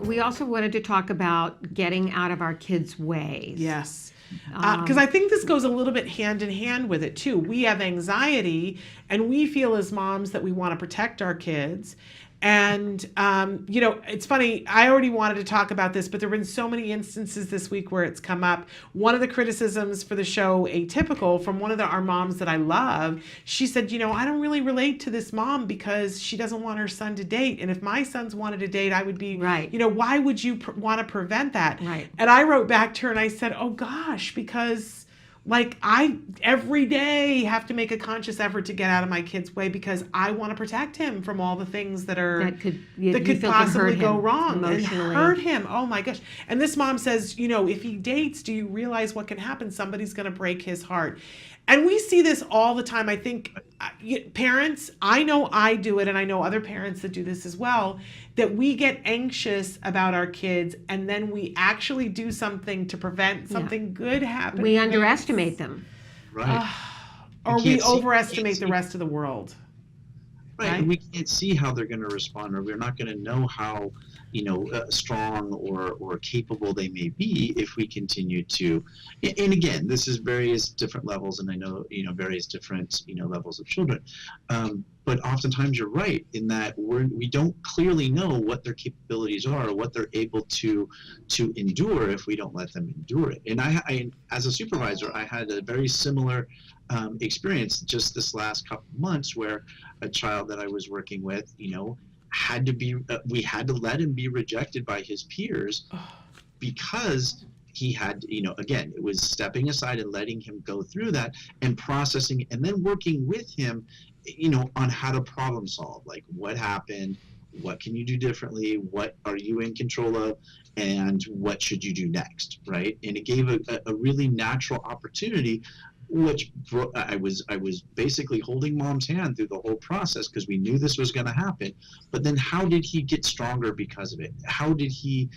we also wanted to talk about getting out of our kids' ways. Yes. Because I think this goes a little bit hand in hand with it too. We have anxiety and we feel as moms that we want to protect our kids. And, it's funny, I already wanted to talk about this, but there have been so many instances this week where it's come up. One of the criticisms for the show, Atypical, from one of our moms that I love, she said, I don't really relate to this mom because she doesn't want her son to date. And if my sons wanted to date, I would be, right. Why would you want to prevent that? Right. And I wrote back to her and I said, oh gosh, because I every day have to make a conscious effort to get out of my kid's way because I want to protect him from all the things that could possibly go wrong and hurt him. Oh my gosh. And this mom says, if he dates, do you realize what can happen? Somebody's going to break his heart. And we see this all the time. I think parents, I know I do it, and I know other parents that do this as well, that we get anxious about our kids and then we actually do something to prevent something good happening. We underestimate them. Right. Or we overestimate the rest of the world. Right. We can't see how they're going to respond, or we're not going to know how, strong or capable they may be if we continue to. And again, this is various different levels, and I know, various different, levels of children. But oftentimes you're right in that we don't clearly know what their capabilities are or what they're able to endure if we don't let them endure it. And I as a supervisor, I had a very similar experience just this last couple of months where a child that I was working with, had to be, we had to let him be rejected by his peers because he had, again, it was stepping aside and letting him go through that and processing and then working with him, on how to problem solve, like what happened, what can you do differently, what are you in control of, and what should you do next, right? And it gave a really natural opportunity, which I was basically holding mom's hand through the whole process because we knew this was going to happen. But then how did he get stronger because of it? How did he,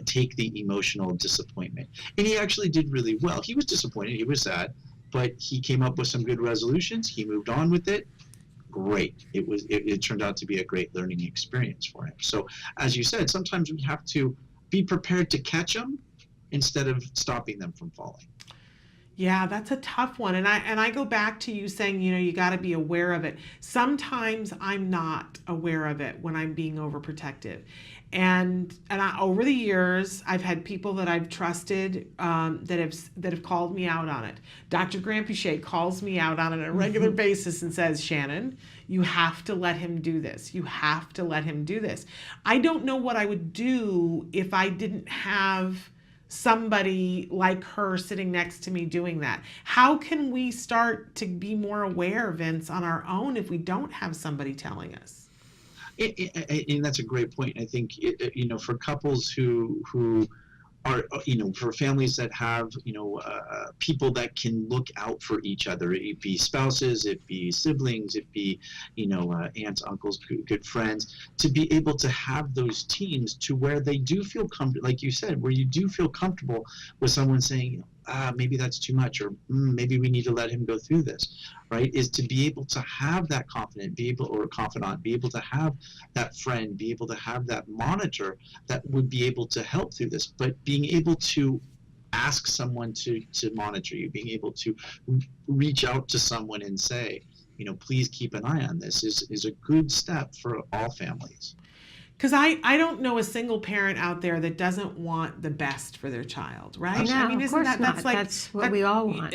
take the emotional disappointment? And he actually did really well. He was disappointed. He was sad. But he came up with some good resolutions. He moved on with it. Great. It turned out to be a great learning experience for him. So as you said, sometimes we have to be prepared to catch them instead of stopping them from falling. Yeah, that's a tough one. And I go back to you saying, you got to be aware of it. Sometimes I'm not aware of it when I'm being overprotective. And over the years, I've had people that I've trusted that have called me out on it. Dr. Grampuchet calls me out on it on a regular basis and says, Shannon, you have to let him do this. You have to let him do this. I don't know what I would do if I didn't have somebody like her sitting next to me doing that. How can we start to be more aware, Vince, on our own if we don't have somebody telling us? And that's a great point. I think, for couples who are, for families that have, people that can look out for each other, it be spouses, it be siblings, it be, aunts, uncles, good friends, to be able to have those teams to where they do feel comfortable, like you said, where you do feel comfortable with someone saying, maybe that's too much, or maybe we need to let him go through this, right? Is to be able to have that confidant, be able to have that friend, be able to have that monitor that would be able to help through this, but being able to ask someone to monitor you, being able to reach out to someone and say, please keep an eye on this is a good step for all families. Because I don't know a single parent out there that doesn't want the best for their child, right? No, I mean, isn't that's what we all want.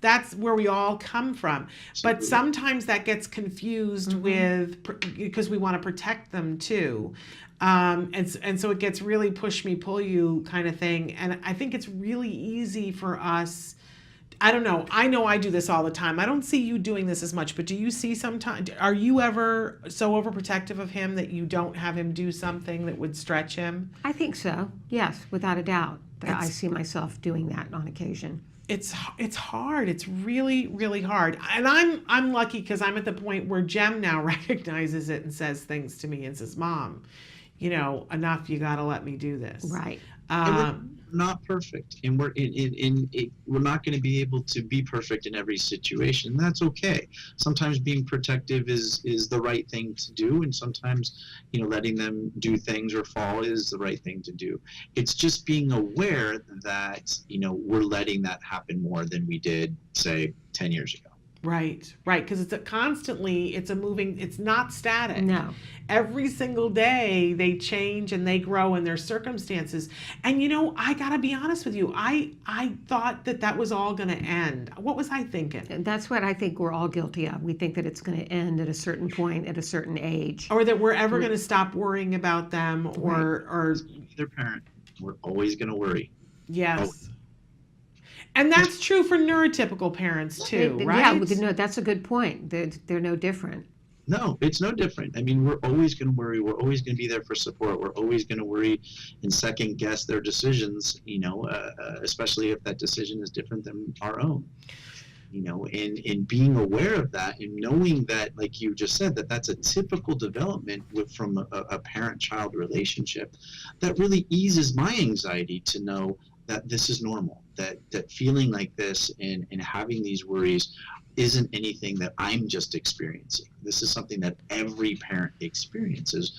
That's where we all come from. Absolutely. But sometimes that gets confused with, because we want to protect them too. And so it gets really push me, pull you kind of thing. And I think it's really easy for us. I don't know. I know I do this all the time. I don't see you doing this as much, but do you see sometimes, are you ever so overprotective of him that you don't have him do something that would stretch him? I think so. Yes, without a doubt. I see myself doing that on occasion. It's hard. It's really, really hard. And I'm lucky because I'm at the point where Jem now recognizes it and says things to me and says, Mom, enough, you got to let me do this. Right. not perfect, and we're not going to be able to be perfect in every situation. That's okay. Sometimes being protective is the right thing to do, and sometimes, letting them do things or fall is the right thing to do. It's just being aware that, we're letting that happen more than we did, say, 10 years ago. Right, because it's a moving, it's not static. No. Every single day they change and they grow in their circumstances. And I gotta be honest with you, I thought that was all gonna end. What was I thinking? And that's what I think we're all guilty of. We think that it's going to end at a certain point, at a certain age. Or that we're ever gonna stop worrying about them, or Their parent, we're always going to worry. yes. And that's true for neurotypical parents too, right? Yeah, no, that's a good point. They're no different. No, it's no different. I mean, we're always going to worry. We're always going to be there for support. We're always going to worry and second guess their decisions, especially if that decision is different than our own. And being aware of that and knowing that, like you just said, that's a typical development from a parent-child relationship, that really eases my anxiety to know that this is normal, that feeling like this and having these worries isn't anything that I'm just experiencing. This is something that every parent experiences,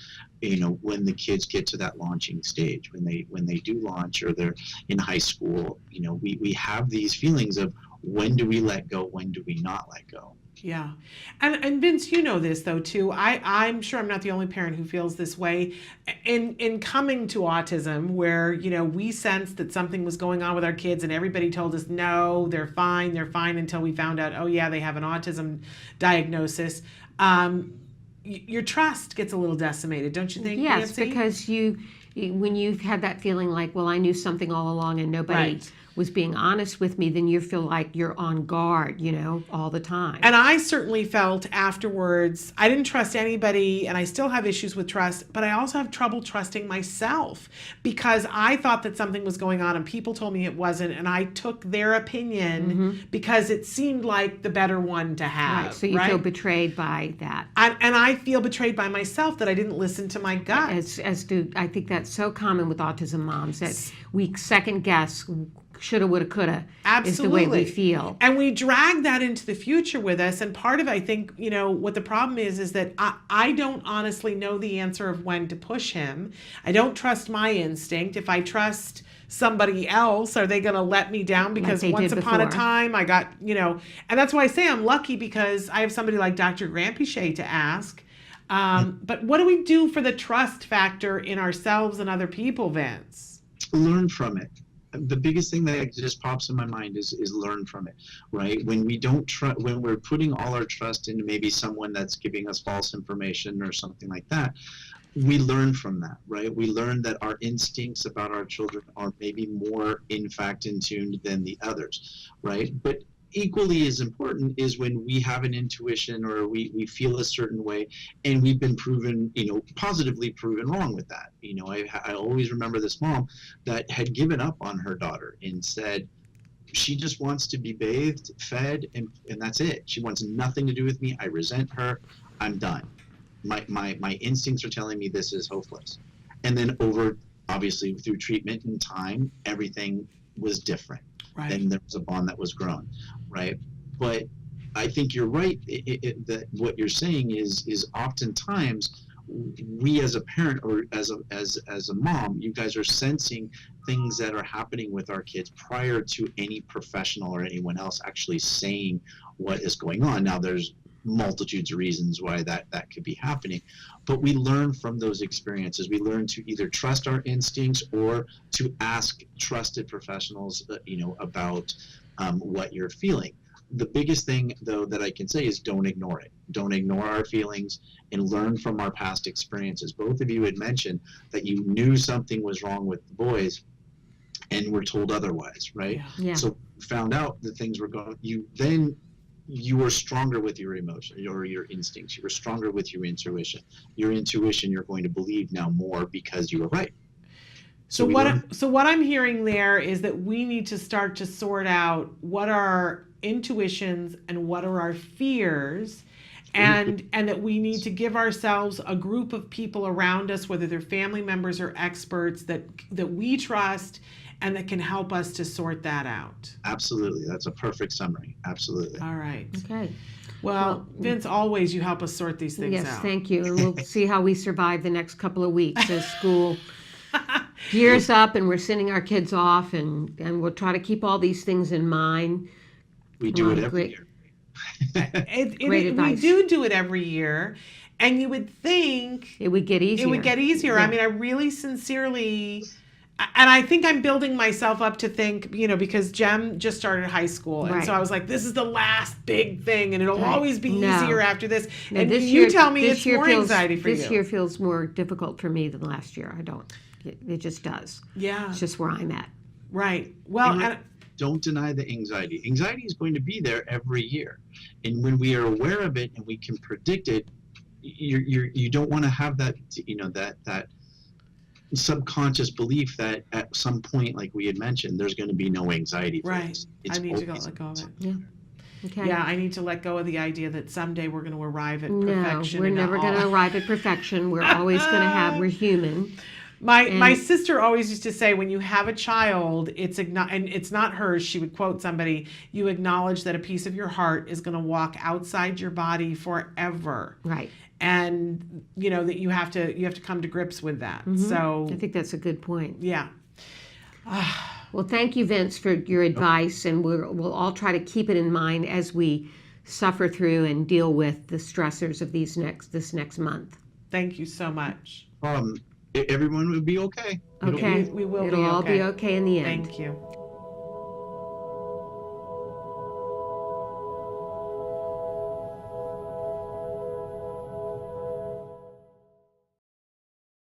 when the kids get to that launching stage, when they do launch or they're in high school, we have these feelings of, when do we let go? When do we not let go? Yeah. And Vince, you know this though too. I'm sure I'm not the only parent who feels this way. In coming to autism, where, we sensed that something was going on with our kids and everybody told us, no, they're fine, until we found out, oh yeah, they have an autism diagnosis. Your trust gets a little decimated, don't you think, Yes, Nancy? because when you've had that feeling like, well, I knew something all along and nobody Right. was being honest with me, then you feel like you're on guard, all the time. And I certainly felt afterwards, I didn't trust anybody, and I still have issues with trust, but I also have trouble trusting myself because I thought that something was going on and people told me it wasn't, and I took their opinion because it seemed like the better one to have. Right, so you feel betrayed by that. And I feel betrayed by myself that I didn't listen to my gut. I think that's so common with autism moms, that we second guess, shoulda, woulda, coulda, is the way we feel. And we drag that into the future with us. And part of, I think, what the problem is that I don't honestly know the answer of when to push him. I don't trust my instinct. If I trust somebody else, are they going to let me down? Because once upon a time I got, and that's why I say I'm lucky, because I have somebody like Dr. Granpichet to ask. But what do we do for the trust factor in ourselves and other people, Vince? Learn from it. The biggest thing that just pops in my mind is learn from it, right? When we don't when we're putting all our trust into maybe someone that's giving us false information or something like that, we learn from that, right? We learn that our instincts about our children are maybe more, in fact, in tune than the others, right? But equally as important is when we have an intuition or we feel a certain way and we've been proven, positively proven wrong with that. I always remember this mom that had given up on her daughter and said she just wants to be bathed, fed, and that's it. She wants nothing to do with me. I resent her. I'm done. My instincts are telling me this is hopeless. And then obviously through treatment and time, everything was different. Right. Then there was a bond that was grown, right? But I think you're right that what you're saying is oftentimes we as a parent or as a mom, you guys are sensing things that are happening with our kids prior to any professional or anyone else actually saying what is going on. Now there's multitudes of reasons why that could be happening, but we learn from those experiences. We learn to either trust our instincts or to ask trusted professionals about what you're feeling. The biggest thing though that I can say is don't ignore it. Don't ignore our feelings and learn from our past experiences. Both of you had mentioned that you knew something was wrong with the boys and were told otherwise, right? Yeah. So found out that things were going, you were stronger with your emotion or your instincts. You were stronger with your intuition. Your intuition, you're going to believe now more because you were right. So what I'm hearing there is that we need to start to sort out what are our intuitions and what are our fears, and that we need to give ourselves a group of people around us, whether they're family members or experts that we trust and that can help us to sort that out. Absolutely. That's a perfect summary. Absolutely. All right. Okay. Well, Vince, always you help us sort these things out. Yes, thank you. And we'll see how we survive the next couple of weeks as school gears up and we're sending our kids off, and we'll try to keep all these things in mind. We do it every year. Great advice. We do it every year, and you would think it would get easier. Yeah. I mean, I really sincerely, and I think I'm building myself up to think, because Jem just started high school, and so I was like, this is the last big thing, and it'll always be easier after this. No, and this you year, tell me this it's year more feels, anxiety for you. This year feels more difficult for me than last year. I don't. It just does. Yeah. It's just where I'm at. Right. Well, don't deny the anxiety. Anxiety is going to be there every year, and when we are aware of it and we can predict it, you don't want to have that that subconscious belief that at some point, like we had mentioned, there's going to be no anxiety. Right. I need to let go of it. Yeah. Okay. Yeah, I need to let go of the idea that someday we're going to arrive at perfection. No, we're never going to arrive at perfection. We're always going to we're human. My sister always used to say, when you have a child, and it's not hers, she would quote somebody, you acknowledge that a piece of your heart is going to walk outside your body forever. Right. And that you have to come to grips with that. Mm-hmm. So I think that's a good point. Yeah. Well, thank you, Vince, for your advice, and we'll all try to keep it in mind as we suffer through and deal with the stressors of this next month. Thank you so much. Everyone will be okay. Okay. We will It'll be all okay. be okay in the end. Thank you.